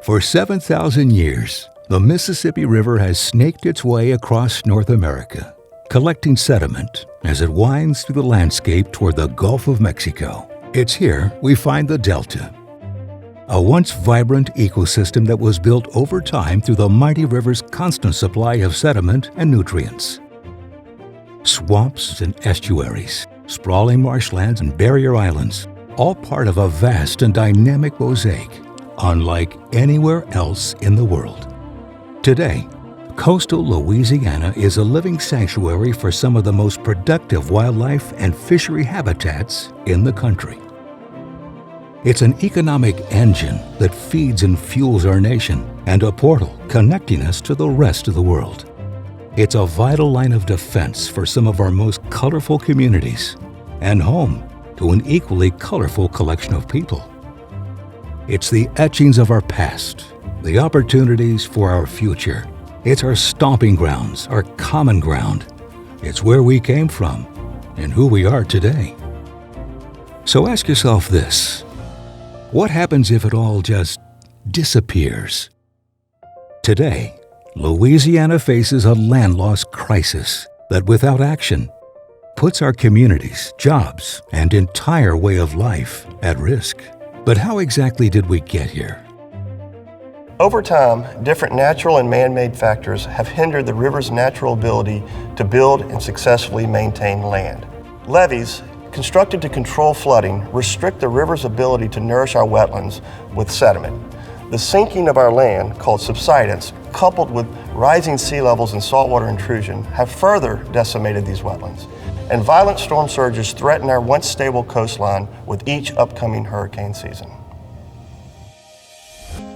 For 7,000 years, the Mississippi River has snaked its way across North America, collecting sediment as it winds through the landscape toward the Gulf of Mexico. It's here we find the Delta, a once vibrant ecosystem that was built over time through the mighty river's constant supply of sediment and nutrients. Swamps and estuaries, sprawling marshlands and barrier islands, all part of a vast and dynamic mosaic, unlike anywhere else in the world. Today, coastal Louisiana is a living sanctuary for some of the most productive wildlife and fishery habitats in the country. It's an economic engine that feeds and fuels our nation and a portal connecting us to the rest of the world. It's a vital line of defense for some of our most colorful communities and home to an equally colorful collection of people. It's the etchings of our past, the opportunities for our future. It's our stomping grounds, our common ground. It's where we came from and who we are today. So ask yourself this: what happens if it all just disappears? Today, Louisiana faces a land loss crisis that, without action, puts our communities, jobs, and entire way of life at risk. But how exactly did we get here? Over time, different natural and man-made factors have hindered the river's natural ability to build and successfully maintain land. Levees, constructed to control flooding, restrict the river's ability to nourish our wetlands with sediment. The sinking of our land, called subsidence, coupled with rising sea levels and saltwater intrusion, have further decimated these wetlands. And violent storm surges threaten our once stable coastline with each upcoming hurricane season.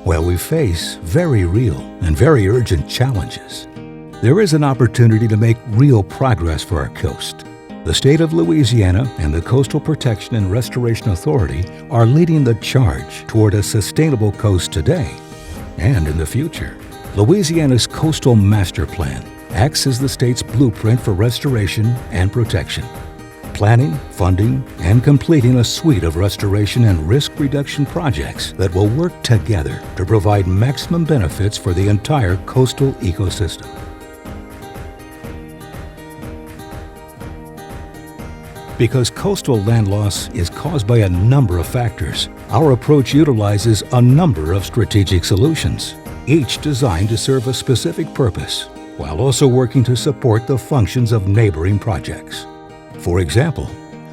While we face very real and very urgent challenges, there is an opportunity to make real progress for our coast. The state of Louisiana and the Coastal Protection and Restoration Authority are leading the charge toward a sustainable coast today and in the future. Louisiana's Coastal Master Plan acts as the state's blueprint for restoration and protection, planning, funding, and completing a suite of restoration and risk reduction projects that will work together to provide maximum benefits for the entire coastal ecosystem. Because coastal land loss is caused by a number of factors, our approach utilizes a number of strategic solutions, each designed to serve a specific purpose, while also working to support the functions of neighboring projects. For example,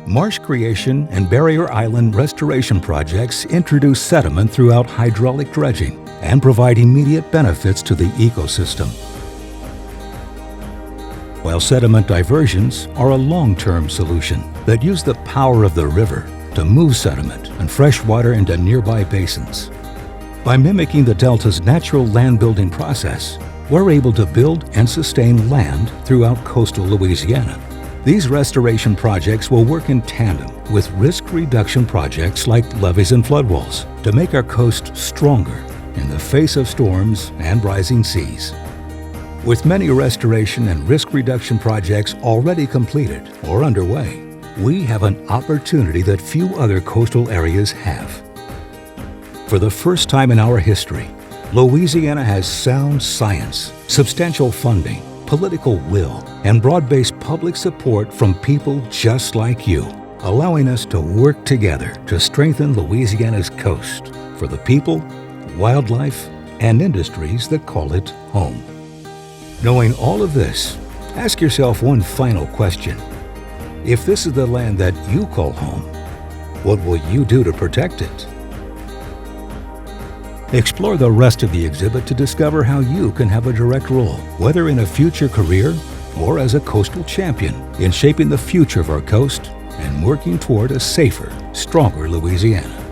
marsh creation and barrier island restoration projects introduce sediment throughout hydraulic dredging and provide immediate benefits to the ecosystem. While sediment diversions are a long-term solution that use the power of the river to move sediment and fresh water into nearby basins. By mimicking the Delta's natural land-building process, we're able to build and sustain land throughout coastal Louisiana. These restoration projects will work in tandem with risk reduction projects like levees and floodwalls to make our coast stronger in the face of storms and rising seas. With many restoration and risk reduction projects already completed or underway, we have an opportunity that few other coastal areas have. For the first time in our history, Louisiana has sound science, substantial funding, political will, and broad-based public support from people just like you, allowing us to work together to strengthen Louisiana's coast for the people, wildlife, and industries that call it home. Knowing all of this, ask yourself one final question. If this is the land that you call home, what will you do to protect it? Explore the rest of the exhibit to discover how you can have a direct role, whether in a future career or as a coastal champion, in shaping the future of our coast and working toward a safer, stronger Louisiana.